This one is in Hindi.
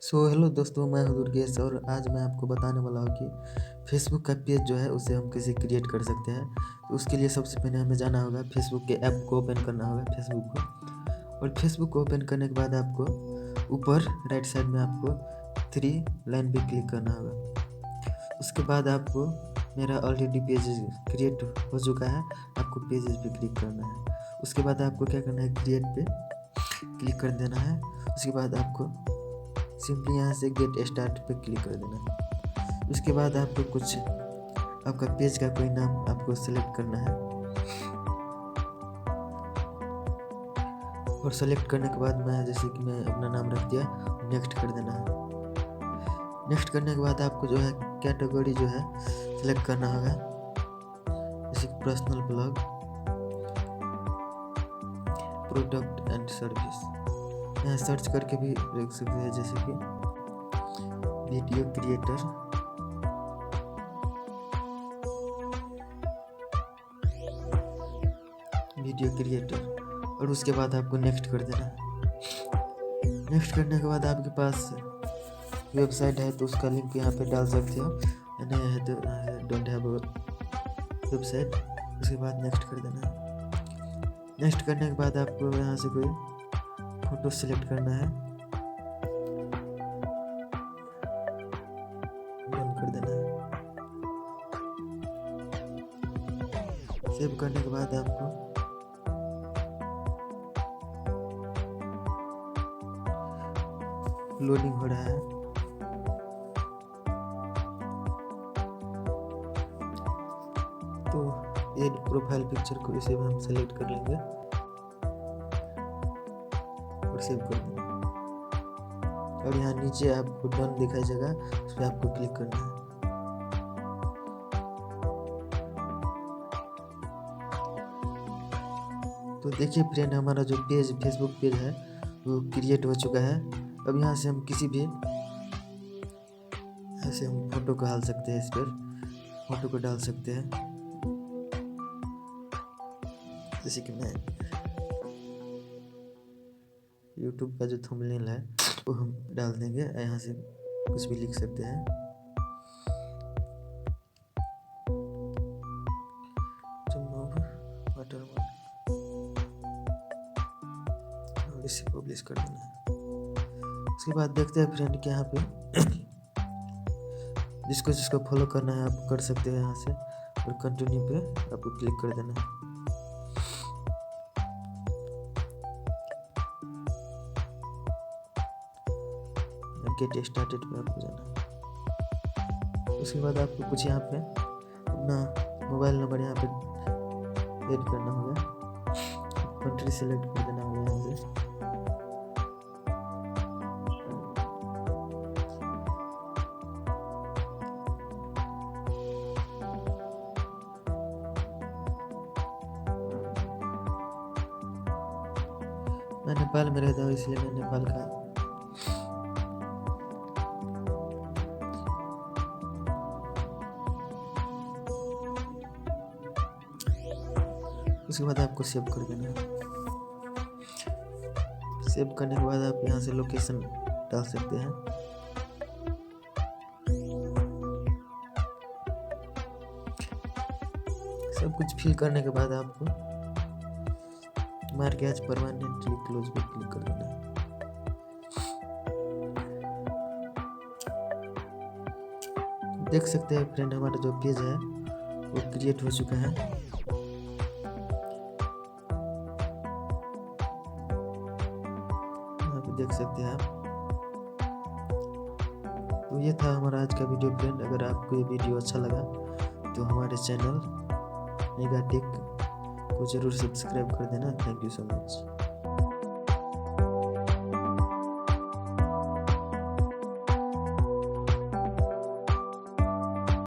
हेलो दोस्तों, मैं हूँ दुर्गेश और आज मैं आपको बताने वाला हूँ कि फेसबुक का पेज जो है उसे हम कैसे क्रिएट कर सकते हैं। तो उसके लिए सबसे पहले हमें जाना होगा, फेसबुक के ऐप को ओपन करना होगा फेसबुक को। और फेसबुक को ओपन करने के बाद आपको ऊपर राइट साइड में आपको 3 लाइन पे क्लिक करना होगा। उसके बाद आपको मेरा ऑलरेडी पेज क्रिएट हो चुका है, आपको पेजेस पे क्लिक करना है। उसके बाद आपको क्या करना है, क्रिएट पे क्लिक कर देना है। उसके बाद आपको सिंपली यहाँ से गेट स्टार्ट पे क्लिक कर देना है। उसके बाद आपको कुछ आपका पेज का कोई नाम आपको सेलेक्ट करना है और सेलेक्ट करने के बाद जैसे कि मैं अपना नाम रख दिया, नेक्स्ट कर देना है। नेक्स्ट करने के बाद आपको जो है कैटेगरी जो है सेलेक्ट करना होगा, जैसे कि personal blog, product and service. यहाँ सर्च करके भी देख सकते हैं, जैसे कि वीडियो क्रिएटर और उसके बाद आपको नेक्स्ट कर देना है। नेक्स्ट करने के बाद आपके पास वेबसाइट है तो उसका लिंक यहाँ पे डाल सकते हो। Don't have website. उसके बाद नेक्स्ट कर देना है। नेक्स्ट करने के बाद आपको यहाँ से कोई फोटो सिलेक्ट करना है, डन कर देना है। सेव करने के बाद आपको लोडिंग हो रहा है। तो एड प्रोफाइल पिक्चर को इसे हम सेलेक्ट कर लेंगे और सेव कर देंगे। और यहाँ नीचे आपको डन दिखाई देगा, उस पर आपको क्लिक करना है। तो देखिए फ्रेंड, हमारा जो पेज फेसबुक पेज है वो क्रिएट हो चुका है। अब यहाँ से हम किसी भी ऐसे हम फोटो को डाल सकते हैं, इस पर फोटो को डाल सकते हैं। जैसे कि मैं यूट्यूब का जो थंबनेल है वो हम डाल देंगे। यहाँ से कुछ भी लिख सकते हैं। और इसे पब्लिश कर देना है। उसके बाद देखते हैं फ्रेंड कि यहाँ पे जिसको जिसको फॉलो करना है आप कर सकते हैं। यहाँ से और कंटिन्यू पे आपको क्लिक कर देना है। गेट स्टार्टेड पे आपको जाना है। उसके बाद आपको कुछ यहाँ पे अपना मोबाइल नंबर यहाँ पे ऐड करना होगा, कंट्री सेलेक्ट कर देना होगा यहाँ से। मैं नेपाल में रहता हूँ इसलिए मैं नेपाल का उसके बाद आपको सेव कर देना है। सेव करने के बाद आप यहाँ से लोकेशन डाल सकते हैं। सब कुछ फिल करने के बाद आपको मार्क एज परमानेंटली क्लोज पे क्लिक कर देना है। देख सकते हैं फ्रेंड, हमारा जो पेज है वो क्रिएट हो चुका है। देख सकते हैं आप। तो ये था हमारा आज का वीडियो फ्रेंड। अगर आपको ये वीडियो अच्छा लगा तो हमारे चैनल मेगा टेक को जरूर सब्सक्राइब कर देना। Thank you so much.